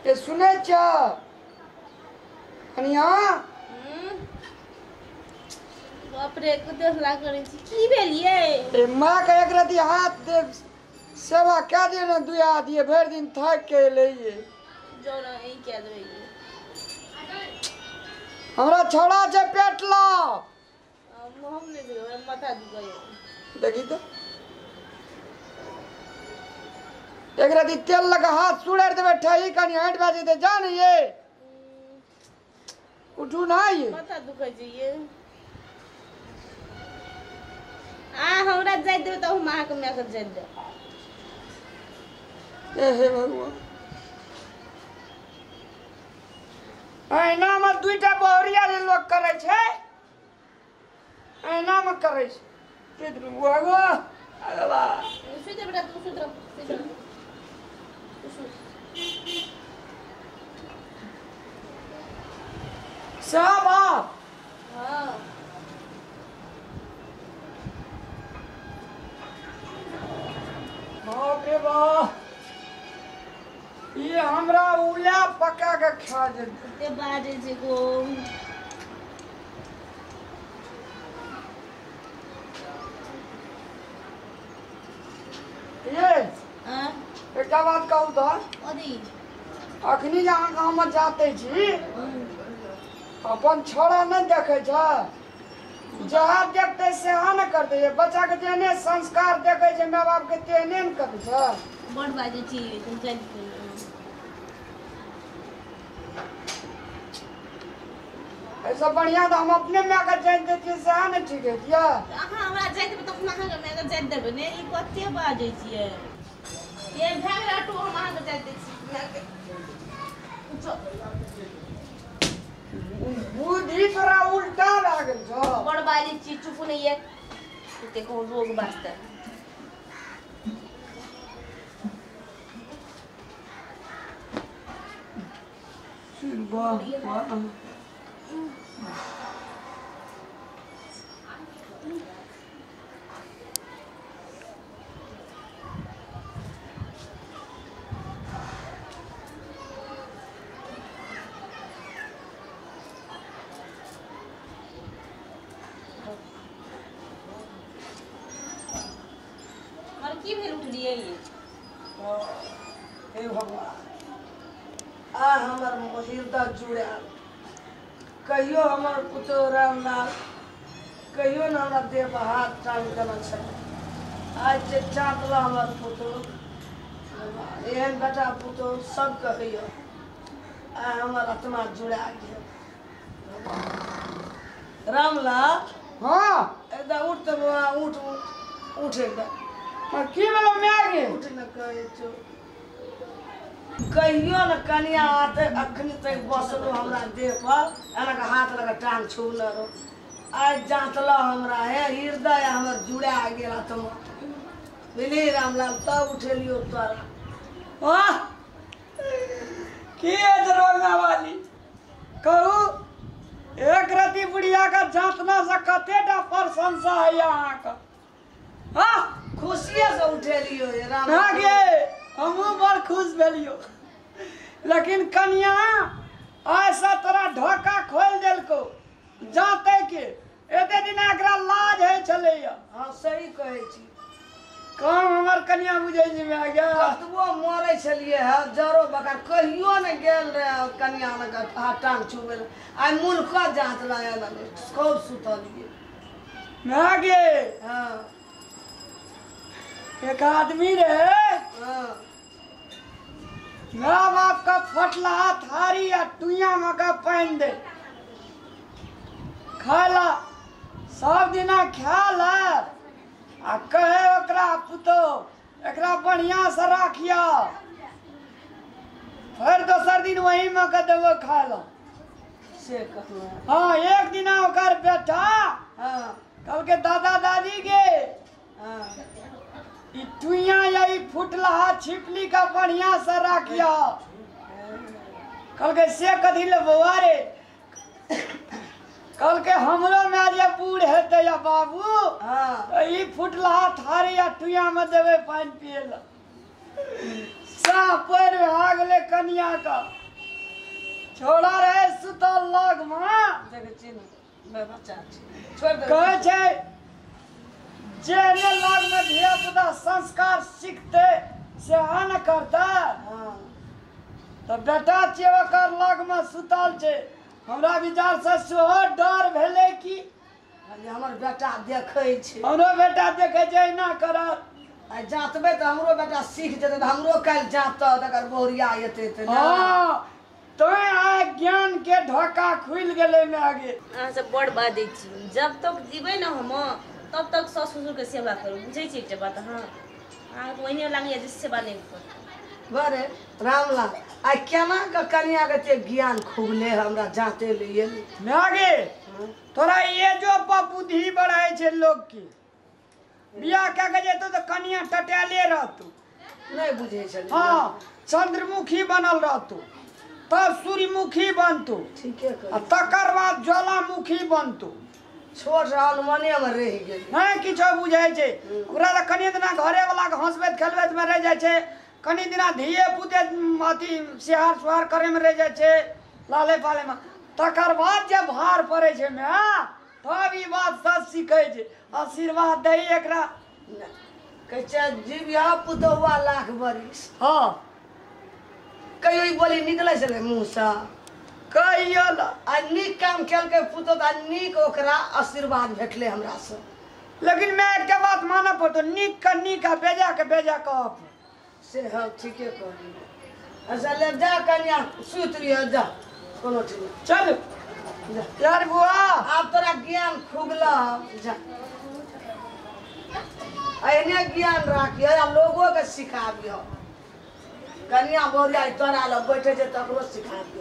ये सुने चा कनिया बाप रे कते हल्ला करै छी की भेलिए ए मां के एक रति हाथ दे सेवा क्या दिन दुआ दिए भर दिन थक के लइए जो ना ई क्या देबै हमरा छोड़ा छै पेटला हम नहीं देबै माथा दुखाय देखी तो एक रति तेल लगा हाथ सुड़र देबे ठही कनी हट बाजे दे जान ये उठू ना ये माथा दुखाय छै ये हमरा जाय देबै त हम अहाँ के मैं के जाय दे ए हे भगवान एना में दुईटा बहुरिया जे लोग करे छै एना में करे छै के दु भगवा अगला सुते बेटा तू सुत साबा हां बाप रे बाप ये हमरा उला पका के खा देते ते बाजे छै को ये हां एकटा बात कहू तो अदी अखनी जहाँ गाँव में जाते छी अपन छोड़ा नहीं देखे छ जहाँ देखते सेहा न करते ये बच्चा के जेने संस्कार देखे छै माँ बाप के तेने न करे छ बड़ बाजे छी तुम चल ऐसा बढ़िया तो हम अपने में अगर जान देते सेहा न ठीक है क्या अहाँ हमरा जाय देबै त अहाँ के मैं के जाय देबै ने ई कते बाजे छियै ये भाग राटू हम अहाँ के जाय दै छी बुद्धि तोरा उल्टा लागल छ बड़ बाजे छी चुप नहीं है ते को रोग बास्ते वाह की भेल उठलिए ये हे भगवान आ हमर हृदय जुड़ाल कहियो हमर पुतो रामलाल कहियो न हमरा देह पर हाथ टांग देना छल आज जे चाँदला हमर पुतो एहन बेटा पुतो सब कहियो आ हमर आत्मा जुड़ा गेल रामलाल हाँ एकदम उठ तो उठ उठ एकदम की भेलो मैं आगे उठ न कहे छो कहियो न कनिया आते अखनी तक बसलो हमरा देह पर एना के हाथ लगा टांग छूल रो आज जांतला हमरा है हृदय हमर जुड़ा गेल तुम बिली रामलाल तब उठेलियो तोरा वाह की दरोगा वाली कहू एक रति बुढ़िया का जांतना से कतेटा प्रशंसा है यहाँ का हाँ खुशिये से उठेलियो ये राम गे हमहू बड़ खुश भेलियो लेकिन कन्या ऐसा तोरा ढोका खोल देलको जाते के एते दिन एकरा लाज है चले हां सही कहे छी काम हमर कन्या बुझे छी मैं गया कतबो मरे छलिए है जरो बका कहियो न गेल रे कन्या न टांग छुबे आई मुल्क जांच लाया न खूब सुतलिए मैं गे हां एक आदमी रहे माँ बाप का फटला थारी या टुइया में का पहन दे खाला सब दिना ख्याल आ कहे ओकरा पुतो एकरा बढ़िया से राखिया फिर दोसर दिन वही में का देवो खाला से कहलो हाँ एक दिना ओकर बेटा हाँ कल के दादा दादी के हाँ टुइया या फुटला छिपली का बढ़िया से राखिया कल के से कथी ले बउआ रे कल के हमरो में जे बूढ़ हेते या बाबू हां ई फुटला थारी या टुइया में देवे पानी पिए ला सा पैर में आग गेले कन्या का छोड़ा रहे सुतल लग में देख चिन्ह मैं बच्चा छी छोड़ दे कहे छै जेने लग में धिया पुता संस्कार सीखते से न करता हां तो बेटा छियै ओकर लग में सुतल छै हमरा विचार से सेहो डर भेले कि हमर बेटा देखै छै हमरो बेटा देखे छै ना करत आ जातबे त हमरो बेटा सीख जेतै त हमरो काल जात तकर बोरिया एतै त हां तो आ ज्ञान के ढोका खुल गेले में आगे अहाँ सब बड़ बाजै छी जब तक जीबै न हम तब तक सास ससुर के सेवा करू बुझै छी एकटा बात हां अहाँ को ओहिने लागैया जे सेवा नहीं कर बरे रामलाल आ केना के कन्या के ते ज्ञान खुबले हमरा जाते लिए में आगे तोरा ये जो बुद्धि बढ़ाए छै लोग की बियाह क्या के जेतो तो कन्या टटेले रहतू नहीं बुझे छै हां चंद्रमुखी बनल रहतू तब सूर्यमुखी बनतू ठीके आ कर तकर बाद ज्वालामुखी बनतू छोट रहल मने में रह गेल नहीं किछो बुझे छै ओकरा त कनी दिना घरे वाला के हंसबैत खेलबैत में रह जाय छै कनी दिना धिये पुते अथी सिहार सुहार करे में रह जाय छै लाले पाले में तकर बाद जब भार पड़े छै में तब ई बात सच सीखे छै आशीर्वाद दे एकरा कहै छै जीविया पुतहुआ लाख बरिस हां कहियो ई बोली निकलै छलै मुंह से कहियो आ नीक काम केलकै पुतहु त नीक ओकरा आशीर्वाद भेटले हमरा से लेकिन मैं एक बात मानब पड़तो नीक का नीक आ बेजा के बेजा कहब से हम ठीके कहली अच्छा ले जा कन्या सुत रहिए जा कोनो ठीक नहीं चल जा यार बुआ आब तोरा ज्ञान खुगला जा एने ज्ञान राखिए आ लोगों के सिखाबियो कन्या बोरिया तोरा लग बैठे छै तकरो सिखाबियो